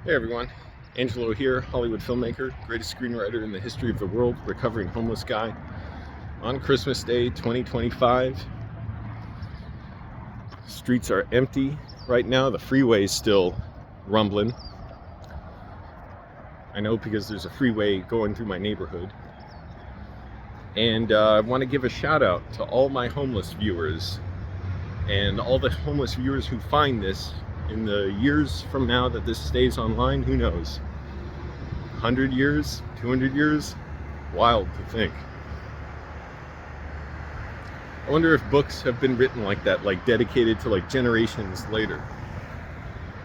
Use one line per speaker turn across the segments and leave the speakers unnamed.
Hey everyone, Angelo here, Hollywood filmmaker, greatest screenwriter in the history of the world, recovering homeless guy. On Christmas Day 2025, streets are empty right now. The freeway's still rumbling. I know because there's a freeway going through my neighborhood. And I want to give a shout out to all my homeless viewers and all the homeless viewers who find this in the years from now that this stays online. Who knows? 100 years, 200 years, wild to think. I wonder if books have been written like that, like dedicated to like generations later.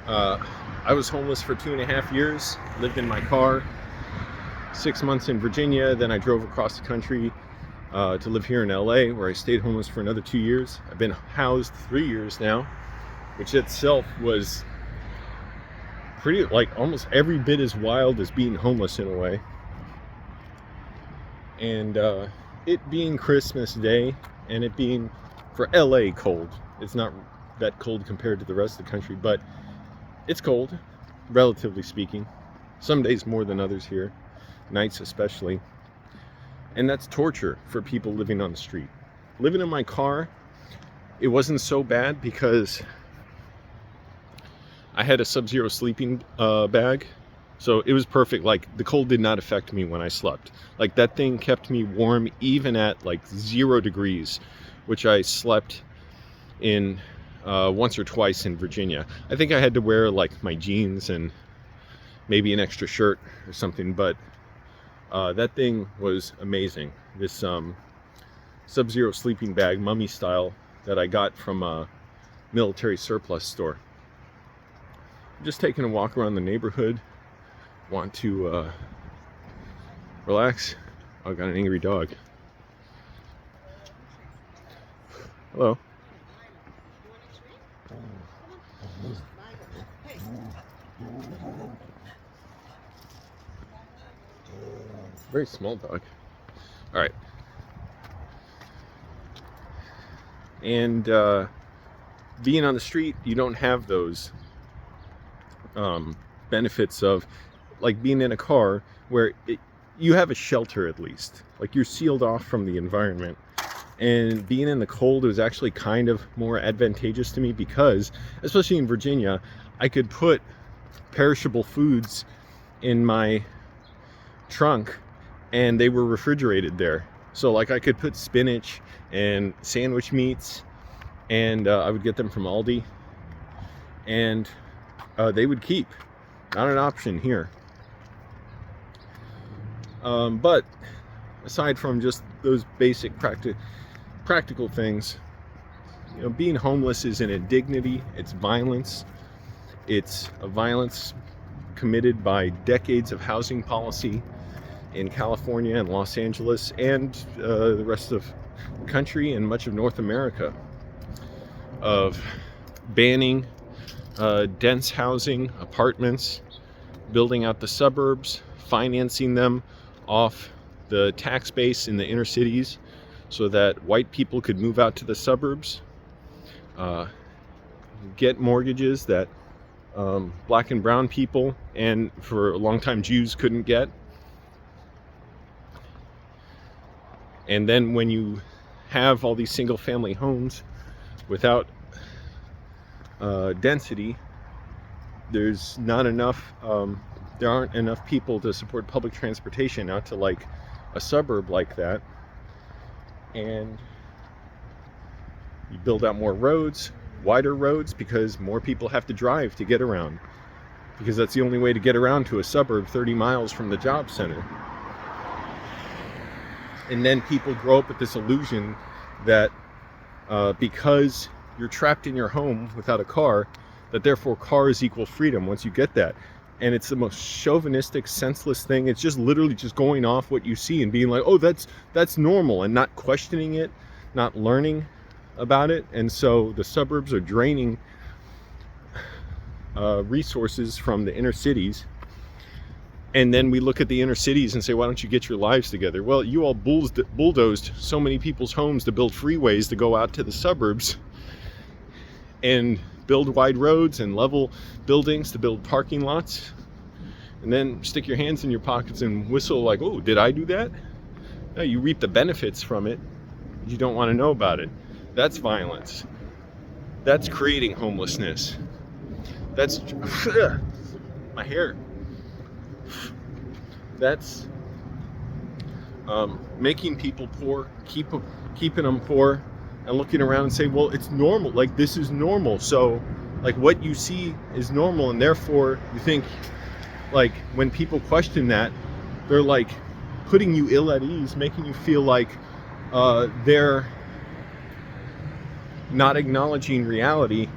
I was homeless for 2.5 years, lived in my car, 6 months in Virginia, then I drove across the country to live here in LA, where I stayed homeless for another 2 years. I've been housed 3 years now, which itself was pretty, like, almost every bit as wild as being homeless in a way. And it being Christmas Day and it being, for LA, cold. It's not that cold compared to the rest of the country, but it's cold, relatively speaking. Some days more than others here, nights especially. And that's torture for people living on the street. Living in my car, it wasn't so bad because I had a Sub-Zero sleeping bag, so it was perfect. Like, the cold did not affect me when I slept. Like, that thing kept me warm even at like 0 degrees, which I slept in once or twice in Virginia. I think I had to wear like my jeans and maybe an extra shirt or something, but that thing was amazing. This Sub-Zero sleeping bag, mummy style, that I got from a military surplus store. Just taking a walk around the neighborhood. Want to relax. Oh, I got an angry dog. Hello. Very small dog. All right. And being on the street, you don't have those benefits of like being in a car where you have a shelter at least. Like, you're sealed off from the environment. And being in the cold was actually kind of more advantageous to me because, especially in Virginia, I could put perishable foods in my trunk and they were refrigerated there. So like, I could put spinach and sandwich meats, and I would get them from Aldi, and they would keep. Not an option here. But aside from just those basic practical things, you know, being homeless is an indignity. It's violence. It's a violence committed by decades of housing policy in California and Los Angeles and the rest of the country and much of North America, of banning dense housing, apartments, building out the suburbs, financing them off the tax base in the inner cities so that white people could move out to the suburbs, get mortgages that black and brown people and for a long time Jews couldn't get. And then when you have all these single family homes without density, there's not enough, there aren't enough people to support public transportation out to like a suburb like that. And you build out more roads, wider roads, because more people have to drive to get around, because that's the only way to get around to a suburb 30 miles from the job center. And then people grow up with this illusion that because you're trapped in your home without a car, that therefore cars equal freedom once you get that. And it's the most chauvinistic, senseless thing. It's just literally just going off what you see and being like, oh, that's normal, and not questioning it, not learning about it. And so the suburbs are draining resources from the inner cities. And then we look at the inner cities and say, why don't you get your lives together? Well, you all bulldozed so many people's homes to build freeways to go out to the suburbs and build wide roads and level buildings to build parking lots and then stick your hands in your pockets and whistle like, oh, did I do that? No, you reap the benefits from it. You don't want to know about it. That's violence. That's creating homelessness. That's my hair. That's making people poor, keeping them poor, and looking around and say, well, it's normal. Like, this is normal. So, like, what you see is normal, and therefore you think, like, when people question that, they're like putting you ill at ease, making you feel like they're not acknowledging reality,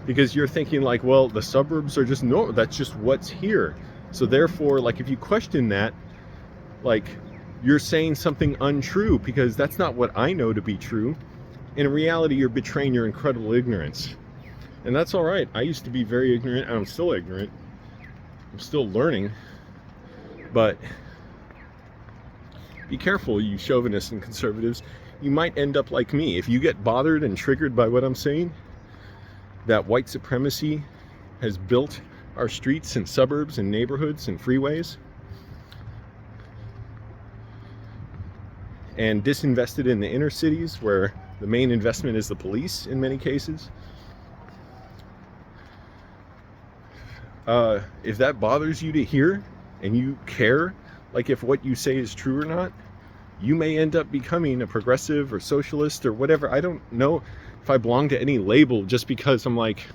because you're thinking like, well, the suburbs are just normal, that's just what's here. So therefore, like, if you question that, like, you're saying something untrue, because that's not what I know to be true. In reality, you're betraying your incredible ignorance. And that's all right. I used to be very ignorant, and I'm still ignorant. I'm still learning. But be careful, you chauvinists and conservatives. You might end up like me. If you get bothered and triggered by what I'm saying, that white supremacy has built our streets and suburbs and neighborhoods and freeways, and disinvested in the inner cities, where the main investment is the police in many cases. If that bothers you to hear, and you care, like, if what you say is true or not, you may end up becoming a progressive or socialist or whatever. I don't know if I belong to any label, just because I'm like,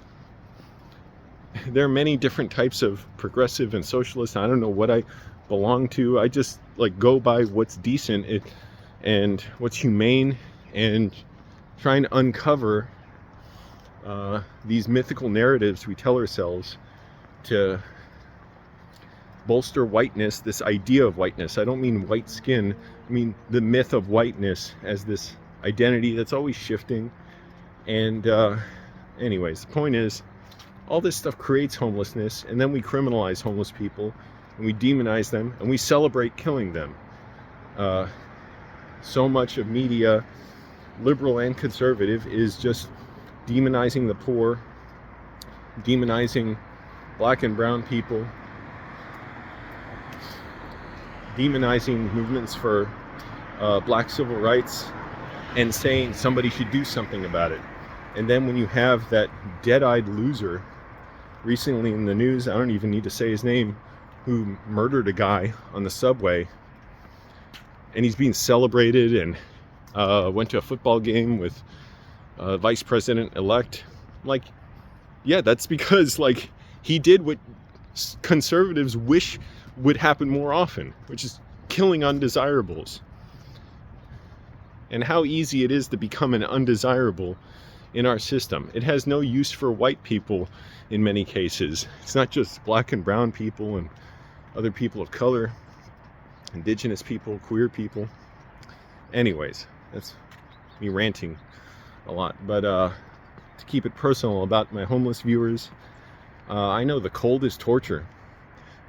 there are many different types of progressive and socialist. I don't know what I belong to. I just, like, go by what's decent and what's humane, and trying to uncover these mythical narratives we tell ourselves to bolster whiteness, this idea of whiteness. I don't mean white skin. I mean the myth of whiteness as this identity that's always shifting. And anyways, the point is, all this stuff creates homelessness, and then we criminalize homeless people, and we demonize them, and we celebrate killing them. So much of media, liberal and conservative, is just demonizing the poor, demonizing black and brown people, demonizing movements for black civil rights, and saying somebody should do something about it. And then when you have that dead-eyed loser recently in the news, I don't even need to say his name, who murdered a guy on the subway, and he's being celebrated, and went to a football game with Vice President-elect. Like, yeah, that's because, like, he did what conservatives wish would happen more often, which is killing undesirables. And how easy it is to become an undesirable in our system. It has no use for white people in many cases. It's not just black and brown people and other people of color, indigenous people, queer people. Anyways, that's me ranting a lot. But to keep it personal about my homeless viewers, I know the cold is torture.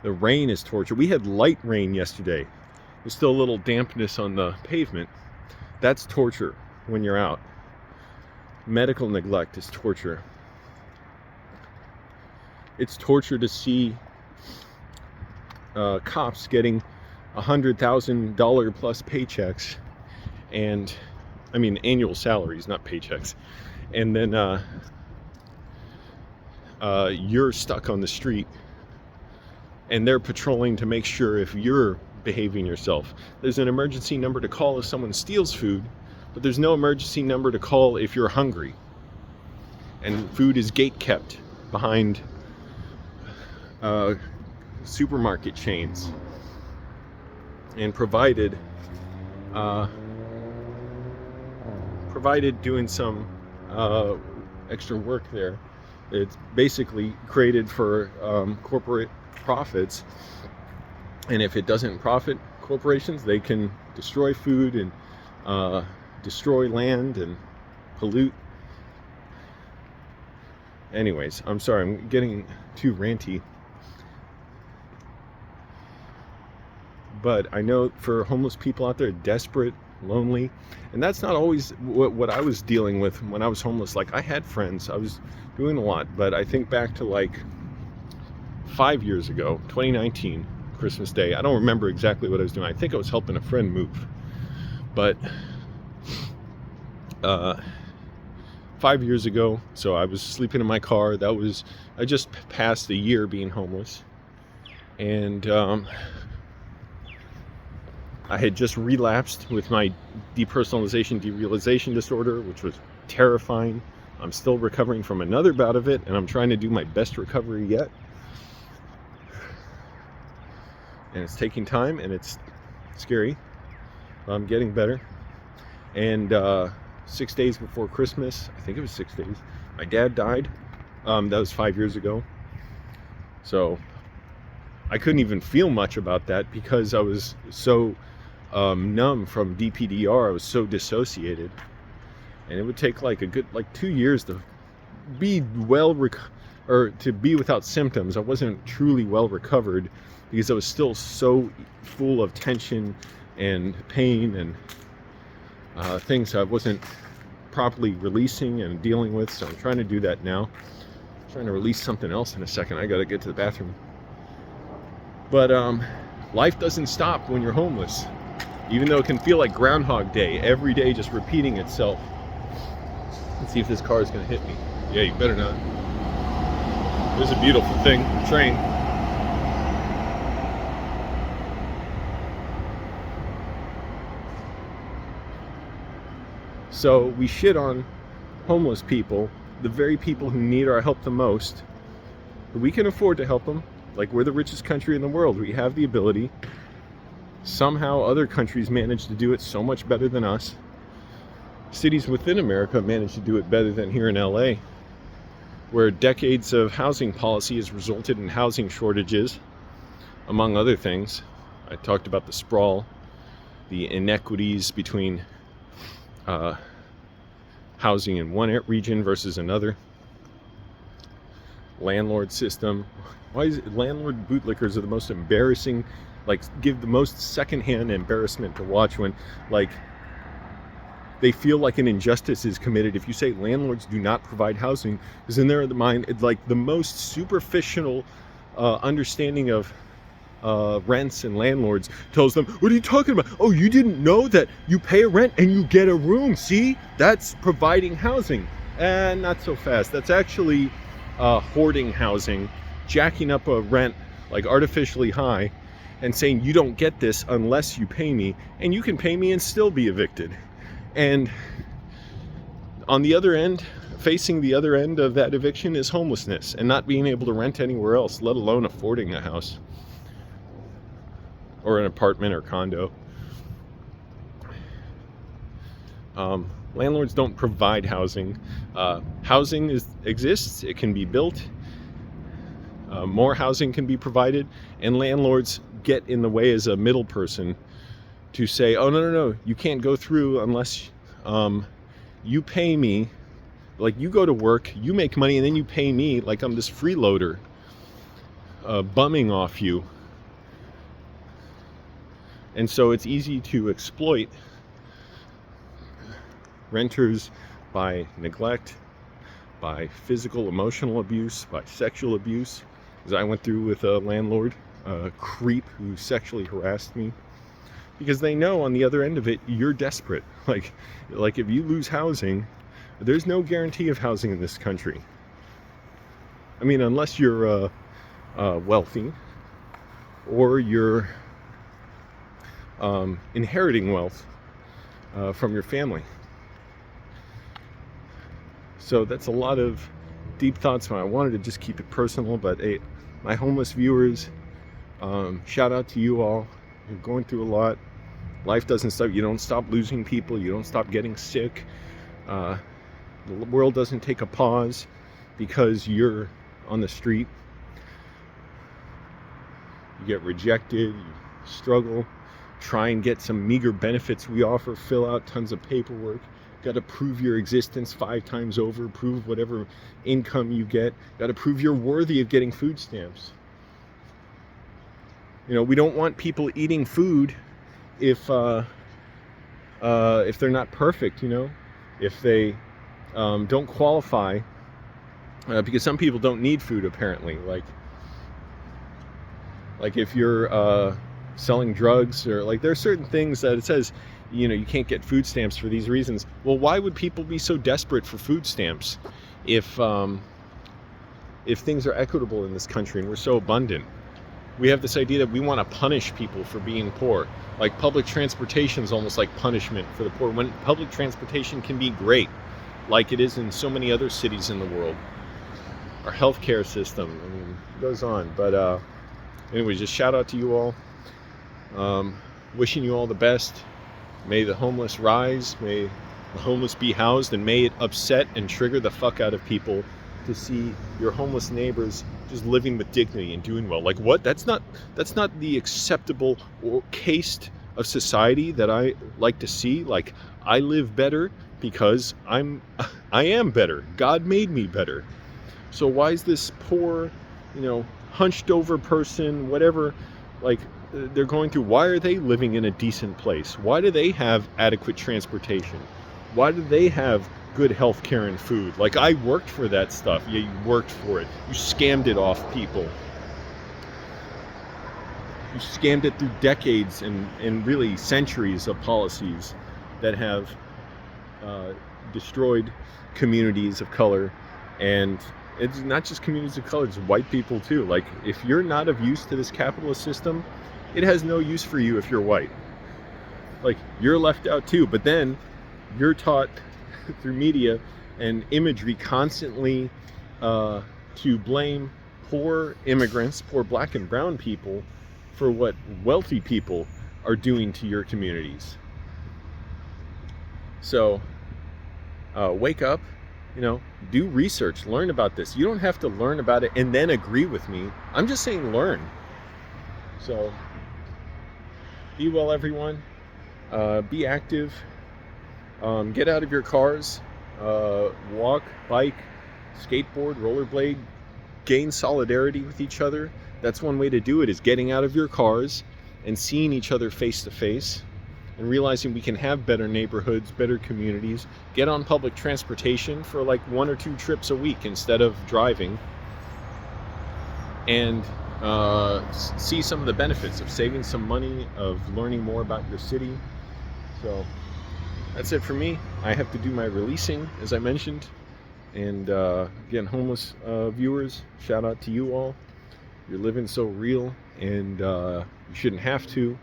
The rain is torture. We had light rain yesterday. There's still a little dampness on the pavement. That's torture when you're out. Medical neglect is torture. It's torture to see cops getting $100,000 plus paychecks, and I mean annual salaries, not paychecks, and then you're stuck on the street, and they're patrolling to make sure if you're behaving yourself. There's an emergency number to call if someone steals food, but there's no emergency number to call if you're hungry. And food is gate kept behind supermarket chains and provided doing some extra work there. It's basically created for corporate profits, and if it doesn't profit corporations, they can destroy food and destroy land and pollute. Anyways, I'm sorry, I'm getting too ranty. But I know for homeless people out there, desperate, lonely, and that's not always what I was dealing with when I was homeless. Like, I had friends, I was doing a lot, but I think back to like 5 years ago, 2019, Christmas Day. I don't remember exactly what I was doing. I think I was helping a friend move. But 5 years ago, so I was sleeping in my car. I just passed a year being homeless. And I had just relapsed with my depersonalization, derealization disorder, which was terrifying. I'm still recovering from another bout of it, and I'm trying to do my best recovery yet. And it's taking time, and it's scary. I'm getting better. And 6 days before Christmas, I think it was 6 days, my dad died. That was 5 years ago. So I couldn't even feel much about that because I was so numb from DPDR. I was so dissociated. And it would take like a good 2 years to be to be without symptoms. I wasn't truly well recovered because I was still so full of tension and pain and things I wasn't properly releasing and dealing with. So I'm trying to do that now. I'm trying to release something else in a second. I gotta get to the bathroom. But life doesn't stop when you're homeless, even though it can feel like Groundhog Day, every day just repeating itself. Let's see if this car is going to hit me. Yeah, you better not. There's a beautiful thing, a train. So we shit on homeless people, the very people who need our help the most. But we can afford to help them. Like, we're the richest country in the world. We have the ability. Somehow other countries manage to do it so much better than us. Cities within America manage to do it better than here in LA, where decades of housing policy has resulted in housing shortages, among other things. I talked about the sprawl, the inequities between housing in one region versus another. Landlord system. Why is it landlord bootlickers are the most embarrassing, give the most secondhand embarrassment to watch when, they feel like an injustice is committed if you say landlords do not provide housing, because in their mind, it's like the most superficial understanding of rents and landlords tells them, what are you talking about? Oh, you didn't know that you pay a rent and you get a room. See, that's providing housing. And not so fast. That's actually hoarding housing, jacking up a rent artificially high and saying you don't get this unless you pay me, and you can pay me and still be evicted. And on the other end, facing the other end of that eviction is homelessness and not being able to rent anywhere else, let alone affording a house or an apartment or condo. Landlords don't provide housing. Housing exists, it can be built. More housing can be provided, and landlords get in the way as a middle person to say, oh, no, you can't go through unless you pay me. You go to work, you make money, and then you pay me like I'm this freeloader bumming off you. And so it's easy to exploit renters by neglect, by physical, emotional abuse, by sexual abuse, as I went through with a landlord, a creep who sexually harassed me. Because they know on the other end of it, you're desperate. Like if you lose housing, there's no guarantee of housing in this country. I mean, unless you're wealthy or you're inheriting wealth from your family. So that's a lot of deep thoughts. I wanted to just keep it personal, but hey, my homeless viewers, shout out to you all. You're going through a lot. Life doesn't stop. You don't stop losing people. You don't stop getting sick. The world doesn't take a pause because you're on the street. You get rejected. You struggle. Try and get some meager benefits we offer. Fill out tons of paperwork. Got to prove your existence 5 times over. Prove whatever income you get. Got to prove you're worthy of getting food stamps. We don't want people eating food if they're not perfect, if they don't qualify, because some people don't need food apparently. Like if you're selling drugs, or like there are certain things that it says, you know, you can't get food stamps for these reasons. Well, why would people be so desperate for food stamps if things are equitable in this country and we're so abundant? We have this idea that we want to punish people for being poor. Like public transportation is almost like punishment for the poor, when public transportation can be great, like it is in so many other cities in the world. Our healthcare system, I mean, it goes on. But anyway, just shout out to you all. Wishing you all the best. May the homeless rise. May the homeless be housed, and may it upset and trigger the fuck out of people to see your homeless neighbors just living with dignity and doing well. Like, what? That's not the acceptable or caste of society that I like to see. Like, I live better because I am better. God made me better. So why is this poor, you know, hunched over person, whatever, like they're going through, why are they living in a decent place? Why do they have adequate transportation? Why do they have good health care and food? Like, I worked for that stuff. Yeah, you worked for it. You scammed it off people. You scammed it through decades and really centuries of policies that have destroyed communities of color. And it's not just communities of color, it's white people too. Like, if you're not of use to this capitalist system, it has no use for you if you're white. Like, you're left out too. But then you're taught through media and imagery constantly to blame poor immigrants, poor black and brown people, for what wealthy people are doing to your communities. So wake up, you know, do research, learn about this. You don't have to learn about it and then agree with me. I'm just saying learn. So be well, everyone. Be active. Get out of your cars. Walk, bike, skateboard, rollerblade. Gain solidarity with each other. That's one way to do it, is getting out of your cars and seeing each other face to face, and realizing we can have better neighborhoods, better communities. Get on public transportation for like 1 or 2 trips a week instead of driving, and see some of the benefits of saving some money, of learning more about your city. So that's it for me. I have to do my releasing, as I mentioned. And again, homeless viewers, shout out to you all. You're living so real, and you shouldn't have to.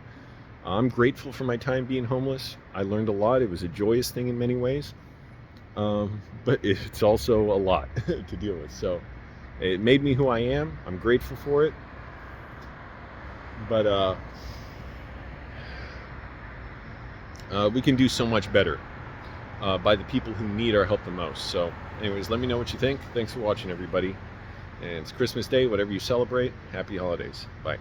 I'm grateful for my time being homeless. I learned a lot. It was a joyous thing in many ways, but it's also a lot to deal with. So it made me who I am. I'm grateful for it. But we can do so much better by the people who need our help the most. So anyways, let me know what you think. Thanks for watching, everybody. And it's Christmas Day, whatever you celebrate. Happy holidays. Bye.